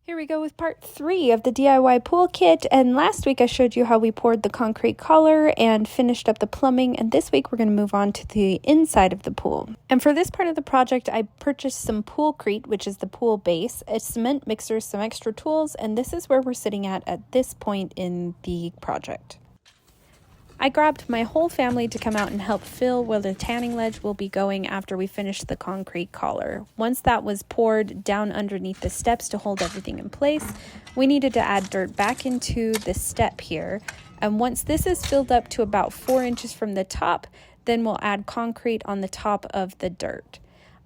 Here we go with part 3 of the DIY pool kit, and last week I showed you how we poured the concrete collar and finished up the plumbing, and this week we're going to move on to the inside of the pool. And for this part of the project I purchased some Poolcrete, which is the pool base, a cement mixer, some extra tools, and this is where we're sitting at this point in the project. I grabbed my whole family to come out and help fill where the tanning ledge will be going after we finish the concrete collar. Once that was poured down underneath the steps to hold everything in place, we needed to add dirt back into the step here. And once this is filled up to about 4 inches from the top, then we'll add concrete on the top of the dirt.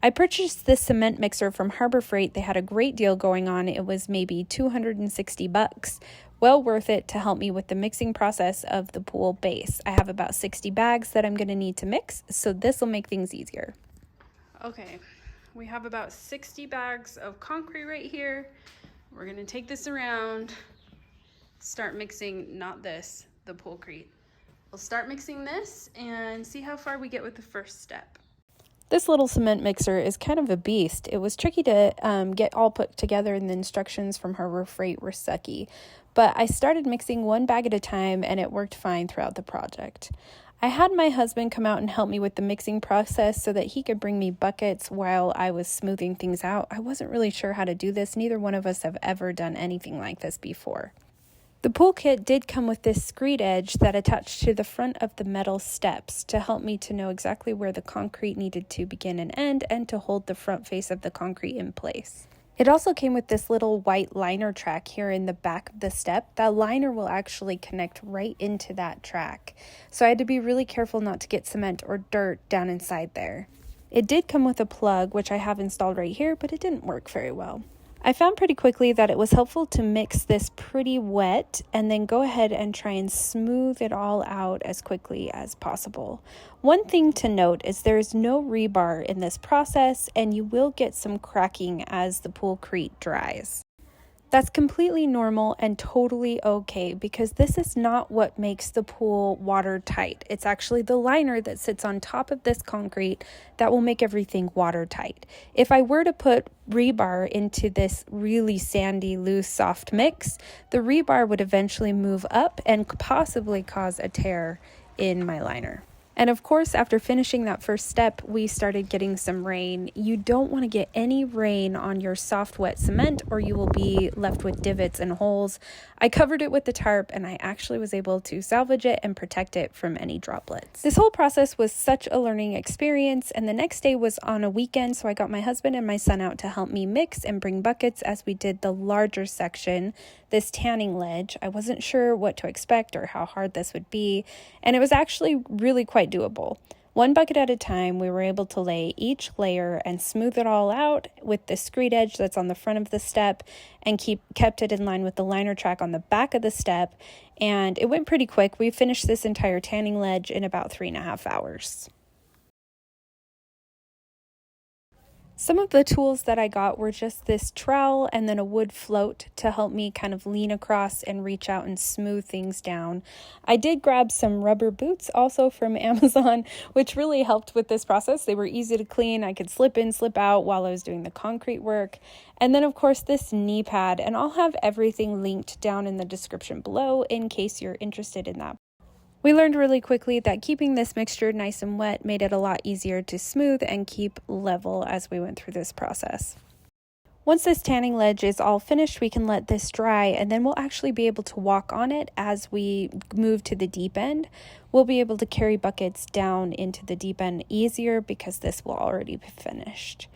I purchased this cement mixer from Harbor Freight. They had a great deal going on. It was maybe $260. Well worth it to help me with the mixing process of the pool base. I have about 60 bags that I'm going to need to mix, so this will make things easier. Okay, we have about 60 bags of concrete right here. We're going to take this around, start mixing, the Poolcrete. We'll start mixing this and see how far we get with the first step. This little cement mixer is kind of a beast. It was tricky to get all put together, and the instructions from Harbor Freight were sucky. But I started mixing one bag at a time, and it worked fine throughout the project. I had my husband come out and help me with the mixing process so that he could bring me buckets while I was smoothing things out. I wasn't really sure how to do this. Neither one of us have ever done anything like this before. The pool kit did come with this screed edge that attached to the front of the metal steps to help me to know exactly where the concrete needed to begin and end, and to hold the front face of the concrete in place. It also came with this little white liner track here in the back of the step. That liner will actually connect right into that track, so I had to be really careful not to get cement or dirt down inside there. It did come with a plug, which I have installed right here, but it didn't work very well. I found pretty quickly that it was helpful to mix this pretty wet and then go ahead and try and smooth it all out as quickly as possible. One thing to note is there is no rebar in this process, and you will get some cracking as the Poolcrete dries. That's completely normal and totally okay, because this is not what makes the pool watertight. It's actually the liner that sits on top of this concrete that will make everything watertight. If I were to put rebar into this really sandy, loose, soft mix, the rebar would eventually move up and possibly cause a tear in my liner. And of course, after finishing that first step, we started getting some rain. You don't want to get any rain on your soft, wet cement, or you will be left with divots and holes. I covered it with the tarp, and I actually was able to salvage it and protect it from any droplets. This whole process was such a learning experience, and the next day was on a weekend, so I got my husband and my son out to help me mix and bring buckets as we did the larger section, this tanning ledge. I wasn't sure what to expect or how hard this would be, and it was actually really quite doable. One bucket at a time, we were able to lay each layer and smooth it all out with the screed edge that's on the front of the step, and kept it in line with the liner track on the back of the step, and it went pretty quick. We finished this entire tanning ledge in about 3.5 hours. Some of the tools that I got were just this trowel and then a wood float to help me kind of lean across and reach out and smooth things down. I did grab some rubber boots also from Amazon, which really helped with this process. They were easy to clean. I could slip in, slip out while I was doing the concrete work. And then of course this knee pad, and I'll have everything linked down in the description below in case you're interested in that. We learned really quickly that keeping this mixture nice and wet made it a lot easier to smooth and keep level as we went through this process. Once this tanning ledge is all finished, we can let this dry, and then we'll actually be able to walk on it as we move to the deep end. We'll be able to carry buckets down into the deep end easier because this will already be finished.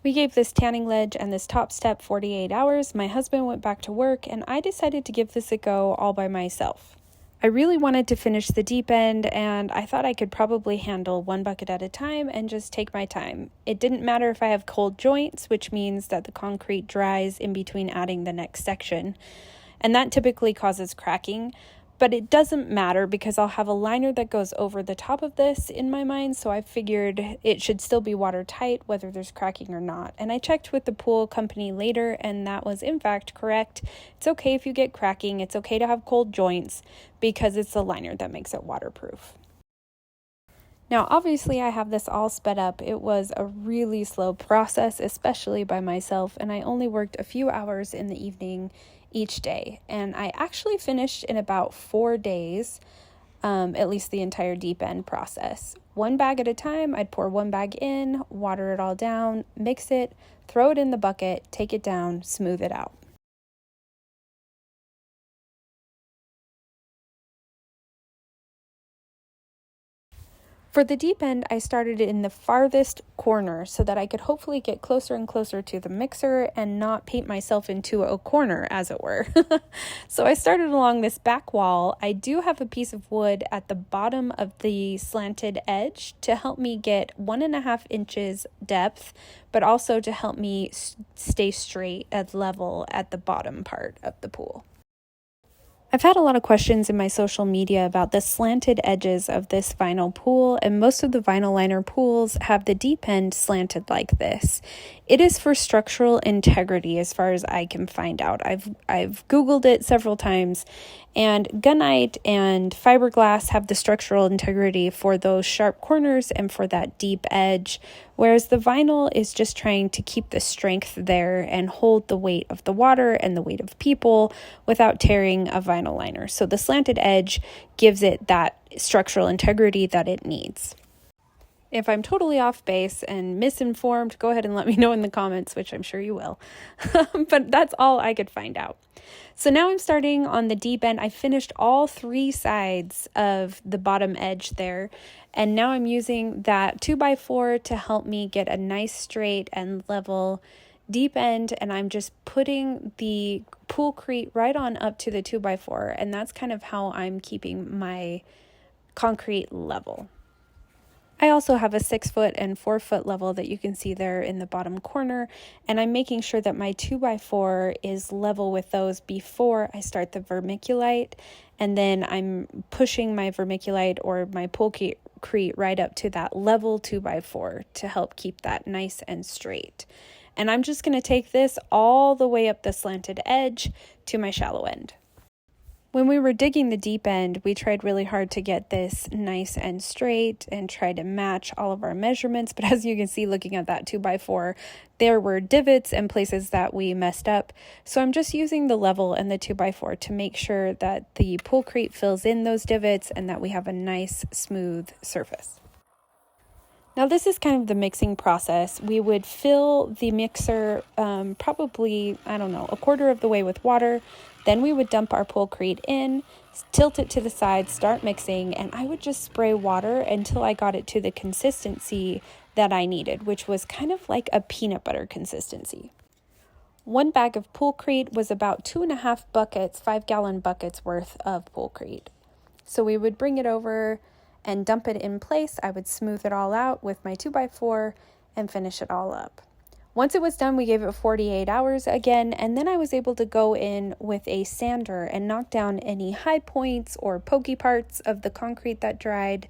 We gave this tanning ledge and this top step 48 hours. My husband went back to work, and I decided to give this a go all by myself. I really wanted to finish the deep end, and I thought I could probably handle one bucket at a time and just take my time. It didn't matter if I have cold joints, which means that the concrete dries in between adding the next section, and that typically causes cracking. But it doesn't matter because I'll have a liner that goes over the top of this in my mind, so I figured it should still be watertight whether there's cracking or not. And I checked with the pool company later, and that was in fact correct. It's okay if you get cracking, it's okay to have cold joints because it's the liner that makes it waterproof. Now, obviously, I have this all sped up. It was a really slow process, especially by myself, and I only worked a few hours in the evening each day. And I actually finished in about 4 days, at least the entire deep end process. One bag at a time, I'd pour one bag in, water it all down, mix it, throw it in the bucket, take it down, smooth it out. For the deep end, I started in the farthest corner so that I could hopefully get closer and closer to the mixer and not paint myself into a corner, as it were. So I started along this back wall. I do have a piece of wood at the bottom of the slanted edge to help me get 1.5 inches depth, but also to help me stay straight and level at the bottom part of the pool. I've had a lot of questions in my social media about the slanted edges of this vinyl pool, and most of the vinyl liner pools have the deep end slanted like this. It is for structural integrity as far as I can find out. I've Googled it several times, and gunite and fiberglass have the structural integrity for those sharp corners and for that deep edge, whereas the vinyl is just trying to keep the strength there and hold the weight of the water and the weight of people without tearing a vinyl liner. So the slanted edge gives it that structural integrity that it needs. If I'm totally off base and misinformed, go ahead and let me know in the comments, which I'm sure you will. But that's all I could find out. So now I'm starting on the deep end. I finished all 3 sides of the bottom edge there. And now I'm using that 2x4 to help me get a nice straight and level deep end. And I'm just putting the Poolcrete right on up to the 2x4. And that's kind of how I'm keeping my concrete level. I also have a 6-foot and 4-foot level that you can see there in the bottom corner, and I'm making sure that my 2x4 is level with those before I start the vermiculite, and then I'm pushing my vermiculite or my Poolcrete right up to that level 2x4 to help keep that nice and straight. And I'm just going to take this all the way up the slanted edge to my shallow end. When we were digging the deep end, we tried really hard to get this nice and straight and try to match all of our measurements. But as you can see, looking at that 2x4, there were divots and places that we messed up. So I'm just using the level and the 2x4 to make sure that the Poolcrete fills in those divots and that we have a nice, smooth surface. Now this is kind of the mixing process. We would fill the mixer probably, I don't know, a quarter of the way with water. Then we would dump our Poolcrete in, tilt it to the side, start mixing, and I would just spray water until I got it to the consistency that I needed, which was kind of like a peanut butter consistency. 1 bag of Poolcrete was about 2.5 buckets, 5-gallon buckets worth of Poolcrete. So we would bring it over and dump it in place. I would smooth it all out with my 2x4 and finish it all up. Once it was done, we gave it 48 hours again, and then I was able to go in with a sander and knock down any high points or pokey parts of the concrete that dried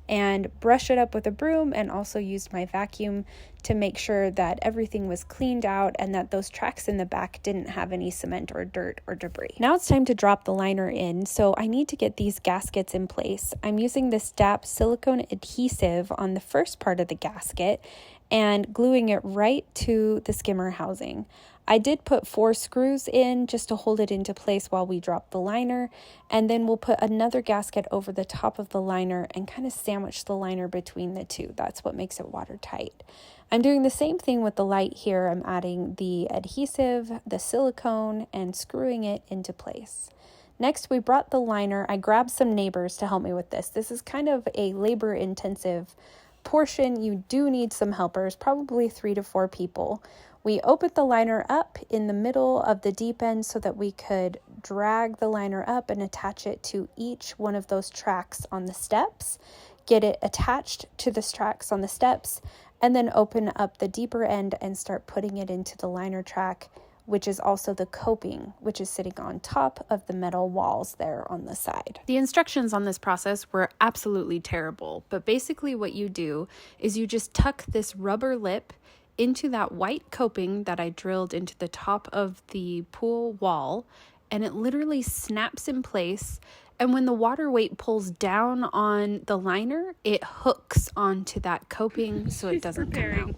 and brush it up with a broom, and also used my vacuum to make sure that everything was cleaned out and that those tracks in the back didn't have any cement or dirt or debris. Now it's time to drop the liner in, so I need to get these gaskets in place. I'm using this DAP silicone adhesive on the first part of the gasket and gluing it right to the skimmer housing. I did put 4 screws in just to hold it into place while we drop the liner, and then we'll put another gasket over the top of the liner and kind of sandwich the liner between the two. That's what makes it watertight. I'm doing the same thing with the light here. I'm adding the adhesive, the silicone, and screwing it into place. Next, we brought the liner. I grabbed some neighbors to help me with this. This is kind of a labor-intensive portion. You do need some helpers, probably 3 to 4 people. We opened the liner up in the middle of the deep end so that we could drag the liner up and attach it to each one of those tracks on the steps, get it attached to the tracks on the steps, and then open up the deeper end and start putting it into the liner track, which is also the coping, which is sitting on top of the metal walls there on the side. The instructions on this process were absolutely terrible, but basically what you do is you just tuck this rubber lip into that white coping that I drilled into the top of the pool wall, and it literally snaps in place, And when the water weight pulls down on the liner, it hooks onto that coping so it doesn't come out.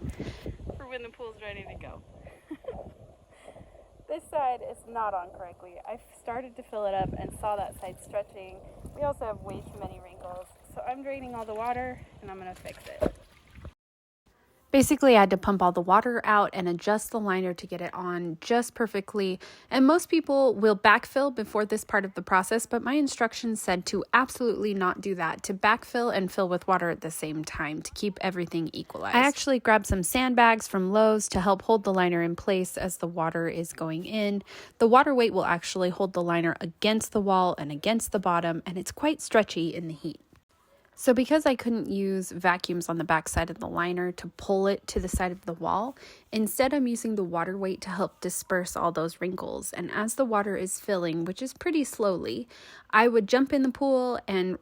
For when the pool's ready to go. This side is not on correctly. I started to fill it up and saw that side stretching. We also have way too many wrinkles. So I'm draining all the water and I'm going to fix it. Basically, I had to pump all the water out and adjust the liner to get it on just perfectly. And most people will backfill before this part of the process, but my instructions said to absolutely not do that, to backfill and fill with water at the same time to keep everything equalized. I actually grabbed some sandbags from Lowe's to help hold the liner in place as the water is going in. The water weight will actually hold the liner against the wall and against the bottom, and it's quite stretchy in the heat. So because I couldn't use vacuums on the back side of the liner to pull it to the side of the wall, instead I'm using the water weight to help disperse all those wrinkles. And as the water is filling, which is pretty slowly, I would jump in the pool and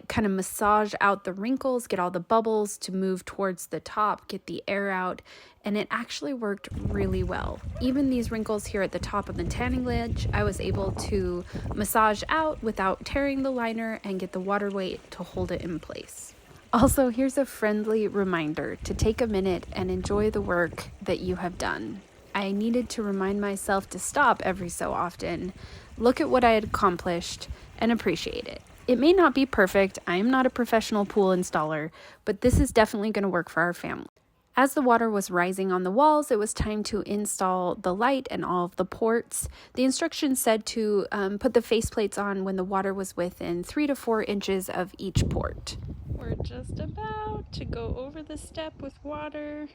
kind of massage out the wrinkles, get all the bubbles to move towards the top, get the air out, and it actually worked really well. Even these wrinkles here at the top of the tanning ledge, I was able to massage out without tearing the liner and get the water weight to hold it in place. Also, here's a friendly reminder to take a minute and enjoy the work that you have done. I needed to remind myself to stop every so often, look at what I had accomplished, and appreciate it. It may not be perfect, I am not a professional pool installer, but this is definitely going to work for our family. As the water was rising on the walls, it was time to install the light and all of the ports. The instructions said to put the faceplates on when the water was within 3 to 4 inches of each port. We're just about to go over the step with water.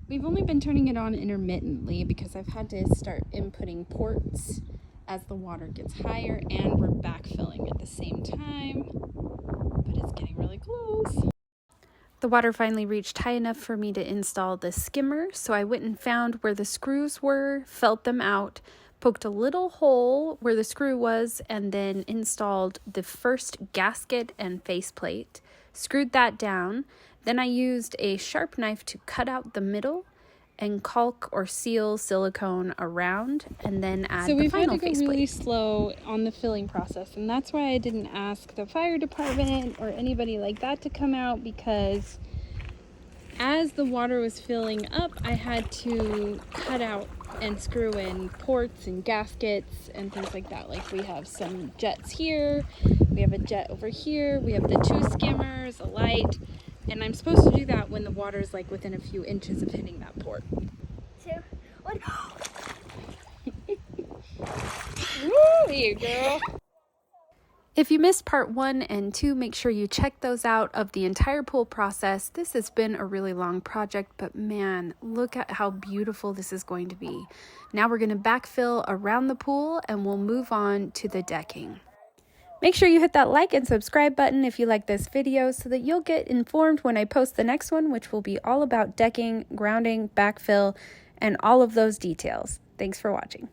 We've only been turning it on intermittently because I've had to start inputting ports as the water gets higher, and we're backfilling at the same time, but it's getting really close. The water finally reached high enough for me to install the skimmer, so I went and found where the screws were, felt them out, poked a little hole where the screw was, and then installed the first gasket and faceplate, screwed that down. Then I used a sharp knife to cut out the middle and caulk or seal silicone around, and then add the final faceplate. So we've had to go really slow on the filling process, and that's why I didn't ask the fire department or anybody like that to come out, because as the water was filling up, I had to cut out and screw in ports and gaskets and things like that. Like we have some jets here, we have a jet over here, we have the 2 skimmers, a light. And I'm supposed to do that when the water's within a few inches of hitting that port. 2, 1. Woo, you girl. If you missed part 1 and 2, make sure you check those out of the entire pool process. This has been a really long project, but man, look at how beautiful this is going to be. Now we're going to backfill around the pool and we'll move on to the decking. Make sure you hit that like and subscribe button if you like this video so that you'll get informed when I post the next one, which will be all about decking, grounding, backfill, and all of those details. Thanks for watching.